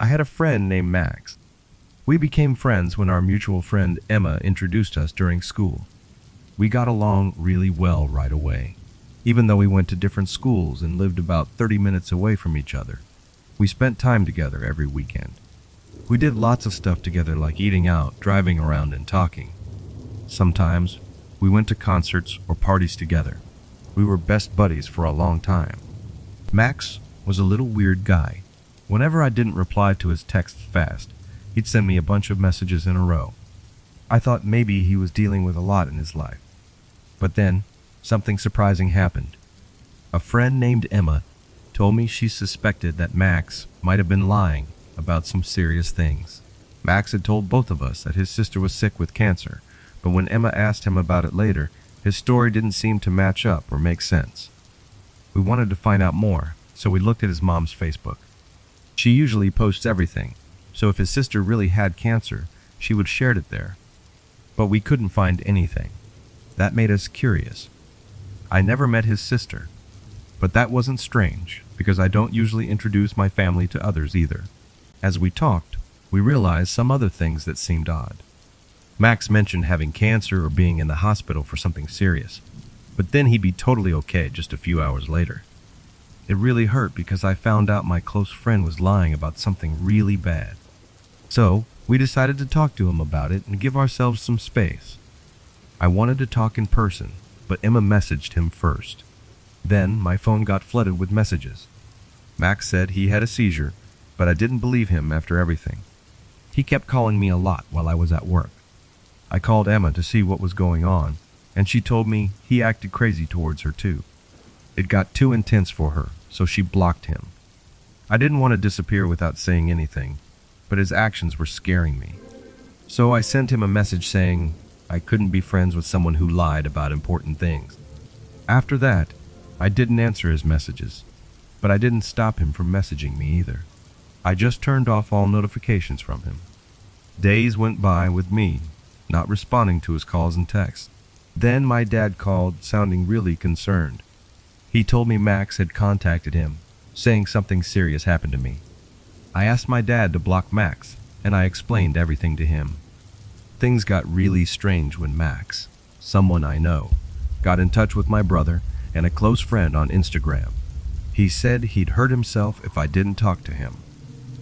I had a friend named Max. We became friends when our mutual friend Emma introduced us during school. We got along really well right away. Even though we went to different schools and lived about 30 minutes away from each other, we spent time together every weekend. We did lots of stuff together like eating out, driving around, and talking. Sometimes, we went to concerts or parties together. We were best buddies for a long time. Max was a little weird guy. Whenever I didn't reply to his texts fast, he'd send me a bunch of messages in a row. I thought maybe he was dealing with a lot in his life. But then, something surprising happened. A friend named Emma told me she suspected that Max might have been lying about some serious things. Max had told both of us that his sister was sick with cancer, but when Emma asked him about it later, his story didn't seem to match up or make sense. We wanted to find out more, so we looked at his mom's Facebook. She usually posts everything, so if his sister really had cancer, she would share it there. But we couldn't find anything. That made us curious. I never met his sister, but that wasn't strange, because I don't usually introduce my family to others either. As we talked, we realized some other things that seemed odd. Max mentioned having cancer or being in the hospital for something serious, but then he'd be totally okay just a few hours later. It really hurt because I found out my close friend was lying about something really bad. So, we decided to talk to him about it and give ourselves some space. I wanted to talk in person, but Emma messaged him first. Then, my phone got flooded with messages. Max said he had a seizure, but I didn't believe him after everything. He kept calling me a lot while I was at work. I called Emma to see what was going on, and she told me he acted crazy towards her too. It got too intense for her, so she blocked him. I didn't want to disappear without saying anything, but his actions were scaring me. So I sent him a message saying I couldn't be friends with someone who lied about important things. After that, I didn't answer his messages, but I didn't stop him from messaging me either. I just turned off all notifications from him. Days went by with me not responding to his calls and texts. Then my dad called, sounding really concerned. He told me Max had contacted him, saying something serious happened to me. I asked my dad to block Max, and I explained everything to him. Things got really strange when Max, someone I know, got in touch with my brother and a close friend on Instagram. He said he'd hurt himself if I didn't talk to him.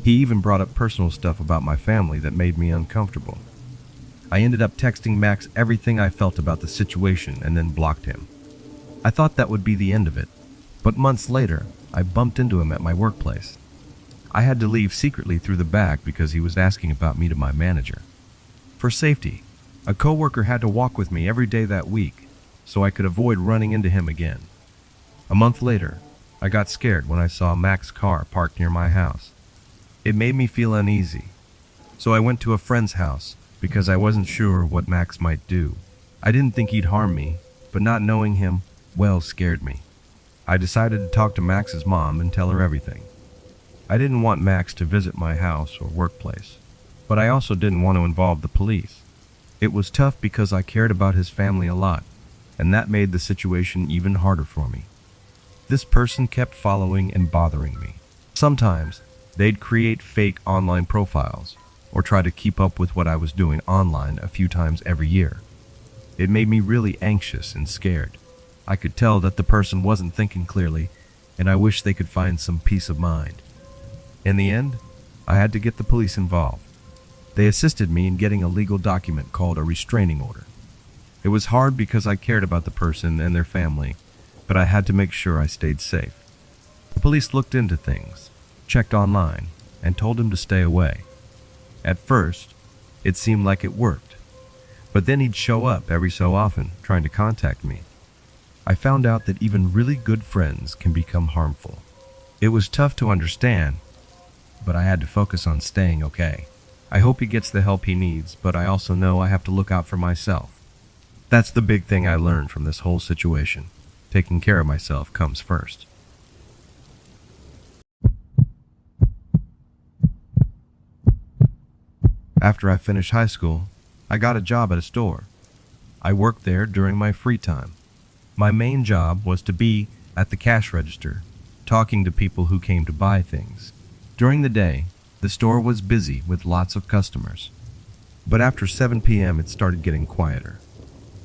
He even brought up personal stuff about my family that made me uncomfortable. I ended up texting Max everything I felt about the situation and then blocked him. I thought that would be the end of it, but months later, I bumped into him at my workplace. I had to leave secretly through the back because he was asking about me to my manager. For safety, a coworker had to walk with me every day that week, so I could avoid running into him again. A month later, I got scared when I saw Max's car parked near my house. It made me feel uneasy, so I went to a friend's house because I wasn't sure what Max might do. I didn't think he'd harm me, but not knowing him, scared me. I decided to talk to Max's mom and tell her everything. I didn't want Max to visit my house or workplace, but I also didn't want to involve the police. It was tough because I cared about his family a lot, and that made the situation even harder for me. This person kept following and bothering me. Sometimes, they'd create fake online profiles or try to keep up with what I was doing online a few times every year. It made me really anxious and scared. I could tell that the person wasn't thinking clearly, and I wished they could find some peace of mind. In the end, I had to get the police involved. They assisted me in getting a legal document called a restraining order. It was hard because I cared about the person and their family, but I had to make sure I stayed safe. The police looked into things, checked online, and told him to stay away. At first, it seemed like it worked, but then he'd show up every so often trying to contact me. I found out that even really good friends can become harmful. It was tough to understand, but I had to focus on staying okay. I hope he gets the help he needs, but I also know I have to look out for myself. That's the big thing I learned from this whole situation. Taking care of myself comes first. After I finished high school, I got a job at a store. I worked there during my free time. My main job was to be at the cash register, talking to people who came to buy things. During the day, The store was busy with lots of customers. But after 7 p.m. it started getting quieter.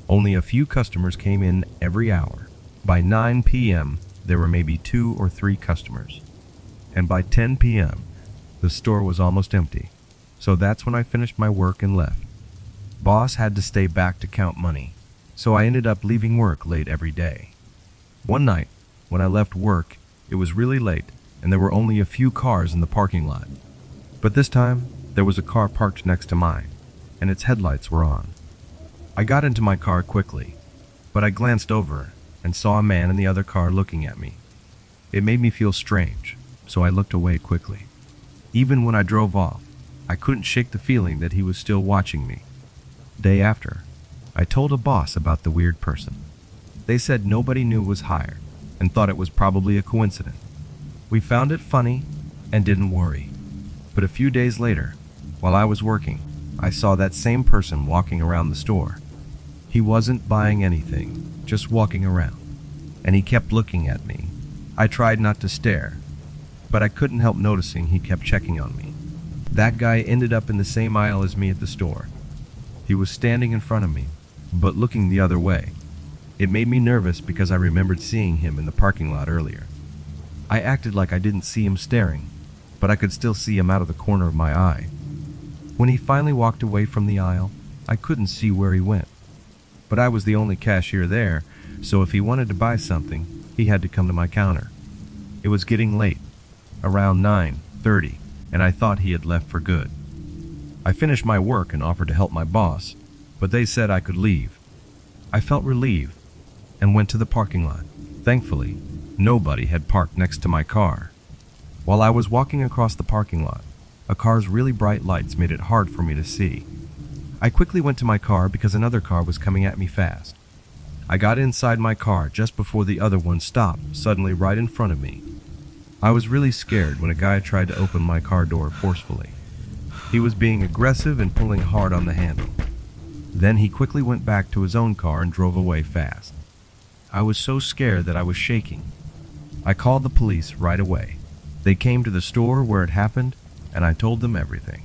Only a few customers came in every hour. By 9 p.m., there were maybe 2 or 3 customers. And by 10 p.m., the store was almost empty. So that's when I finished my work and left. Boss had to stay back to count money, so I ended up leaving work late every day. One night, when I left work, it was really late, and there were only a few cars in the parking lot. But this time, there was a car parked next to mine, and its headlights were on. I got into my car quickly, but I glanced over and saw a man in the other car looking at me. It made me feel strange, so I looked away quickly. Even when I drove off, I couldn't shake the feeling that he was still watching me. Day after, I told a boss about the weird person. They said nobody knew it was hired and thought it was probably a coincidence. We found it funny and didn't worry. But a few days later, while I was working, I saw that same person walking around the store. He wasn't buying anything, just walking around, and he kept looking at me. I tried not to stare, but I couldn't help noticing he kept checking on me. That guy ended up in the same aisle as me at the store. He was standing in front of me, but looking the other way. It made me nervous because I remembered seeing him in the parking lot earlier. I acted like I didn't see him staring, but I could still see him out of the corner of my eye. When he finally walked away from the aisle, I couldn't see where he went. But I was the only cashier there, so if he wanted to buy something, he had to come to my counter. It was getting late, around 9:30, and I thought he had left for good. I finished my work and offered to help my boss, but they said I could leave. I felt relieved and went to the parking lot. Thankfully, nobody had parked next to my car. While I was walking across the parking lot, a car's really bright lights made it hard for me to see. I quickly went to my car because another car was coming at me fast. I got inside my car just before the other one stopped, suddenly right in front of me. I was really scared when a guy tried to open my car door forcefully. He was being aggressive and pulling hard on the handle. Then he quickly went back to his own car and drove away fast. I was so scared that I was shaking. I called the police right away. They came to the store where it happened, and I told them everything.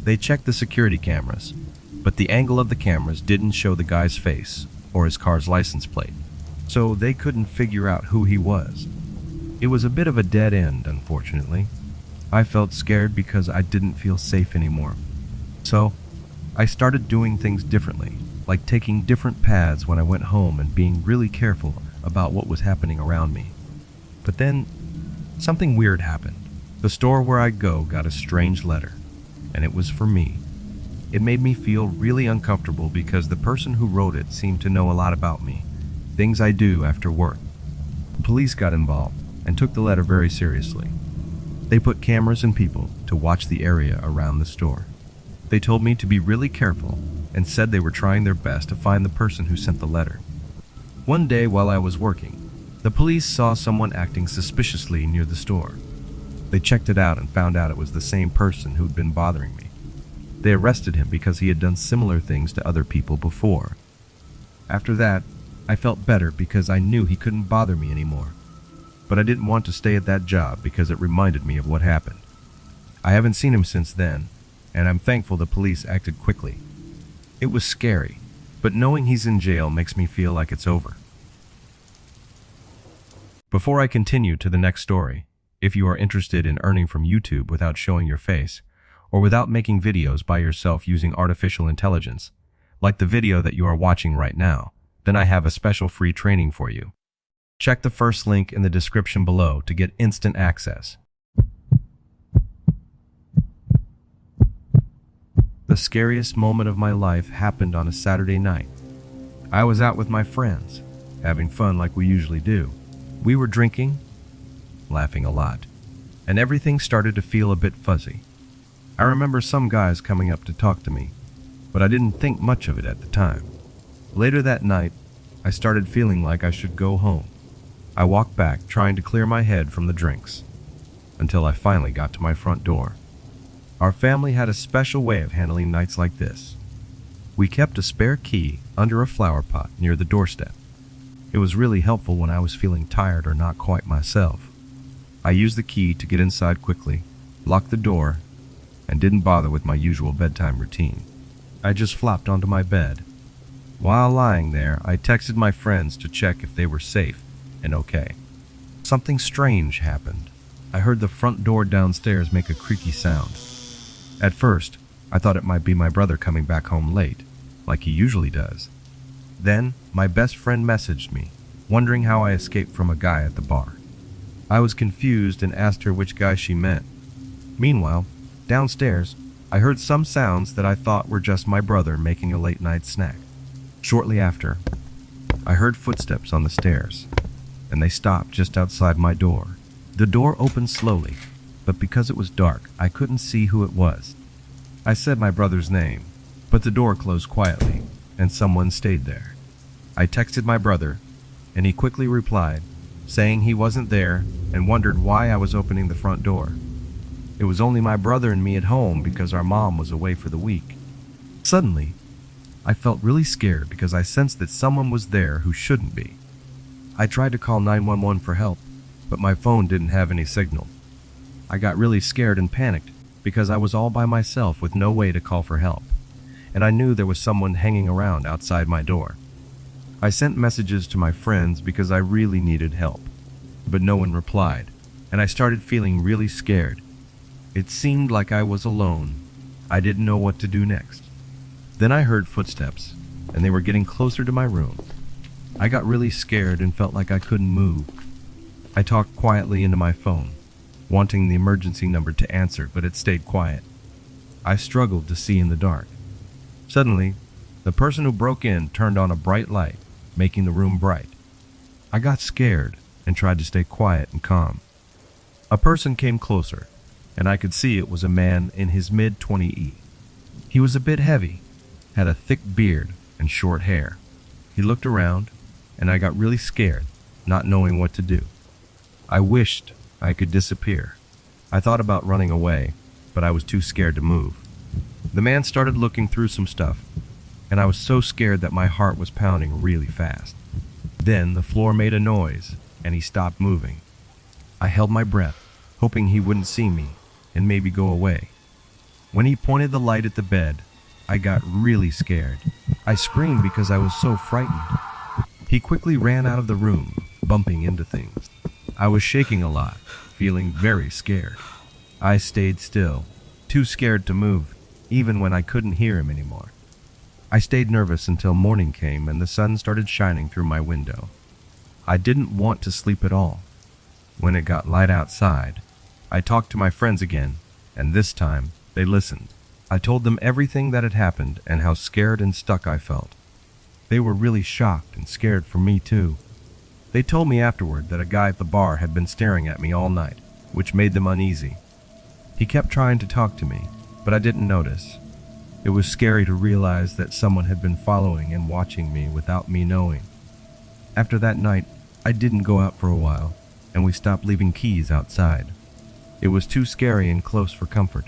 They checked the security cameras, but the angle of the cameras didn't show the guy's face or his car's license plate, so they couldn't figure out who he was. It was a bit of a dead end, unfortunately. I felt scared because I didn't feel safe anymore. So, I started doing things differently, like taking different paths when I went home and being really careful about what was happening around me. But then, something weird happened. The store where I go got a strange letter, and it was for me. It made me feel really uncomfortable because the person who wrote it seemed to know a lot about me, things I do after work. Police got involved and took the letter very seriously. They put cameras and people to watch the area around the store. They told me to be really careful and said they were trying their best to find the person who sent the letter. One day while I was working, the police saw someone acting suspiciously near the store. They checked it out and found out it was the same person who'd been bothering me. They arrested him because he had done similar things to other people before. After that, I felt better because I knew he couldn't bother me anymore. But I didn't want to stay at that job because it reminded me of what happened. I haven't seen him since then, and I'm thankful the police acted quickly. It was scary, but knowing he's in jail makes me feel like it's over. Before I continue to the next story, if you are interested in earning from YouTube without showing your face, or without making videos by yourself using artificial intelligence, like the video that you are watching right now, then I have a special free training for you. Check the first link in the description below to get instant access. The scariest moment of my life happened on a Saturday night. I was out with my friends, having fun like we usually do. We were drinking, laughing a lot, and everything started to feel a bit fuzzy. I remember some guys coming up to talk to me, but I didn't think much of it at the time. Later that night, I started feeling like I should go home. I walked back, trying to clear my head from the drinks, until I finally got to my front door. Our family had a special way of handling nights like this. We kept a spare key under a flower pot near the doorstep. It was really helpful when I was feeling tired or not quite myself. I used the key to get inside quickly, locked the door, and didn't bother with my usual bedtime routine. I just flopped onto my bed. While lying there, I texted my friends to check if they were safe and okay. Something strange happened. I heard the front door downstairs make a creaky sound. At first, I thought it might be my brother coming back home late, like he usually does. Then, my best friend messaged me, wondering how I escaped from a guy at the bar. I was confused and asked her which guy she meant. Meanwhile, downstairs, I heard some sounds that I thought were just my brother making a late-night snack. Shortly after, I heard footsteps on the stairs, and they stopped just outside my door. The door opened slowly, but because it was dark, I couldn't see who it was. I said my brother's name, but the door closed quietly, and someone stayed there. I texted my brother, and he quickly replied, saying he wasn't there and wondered why I was opening the front door. It was only my brother and me at home because our mom was away for the week. Suddenly, I felt really scared because I sensed that someone was there who shouldn't be. I tried to call 911 for help, but my phone didn't have any signal. I got really scared and panicked because I was all by myself with no way to call for help, and I knew there was someone hanging around outside my door. I sent messages to my friends because I really needed help, but no one replied, and I started feeling really scared. It seemed like I was alone. I didn't know what to do next. Then I heard footsteps, and they were getting closer to my room. I got really scared and felt like I couldn't move. I talked quietly into my phone, wanting the emergency number to answer, but it stayed quiet. I struggled to see in the dark. Suddenly, the person who broke in turned on a bright light, making the room bright. I got scared and tried to stay quiet and calm. A person came closer, and I could see it was a man in his mid-20s. He was a bit heavy, had a thick beard and short hair. He looked around, and I got really scared, not knowing what to do. I wished I could disappear. I thought about running away, but I was too scared to move. The man started looking through some stuff, and I was so scared that my heart was pounding really fast. Then the floor made a noise, and he stopped moving. I held my breath, hoping he wouldn't see me and maybe go away. When he pointed the light at the bed, I got really scared. I screamed because I was so frightened. He quickly ran out of the room, bumping into things. I was shaking a lot, feeling very scared. I stayed still, too scared to move, even when I couldn't hear him anymore. I stayed nervous until morning came and the sun started shining through my window. I didn't want to sleep at all. When it got light outside, I talked to my friends again, and this time they listened. I told them everything that had happened and how scared and stuck I felt. They were really shocked and scared for me too. They told me afterward that a guy at the bar had been staring at me all night, which made them uneasy. He kept trying to talk to me, but I didn't notice. It was scary to realize that someone had been following and watching me without me knowing. After that night, I didn't go out for a while, and we stopped leaving keys outside. It was too scary and close for comfort.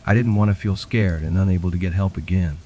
I didn't want to feel scared and unable to get help again.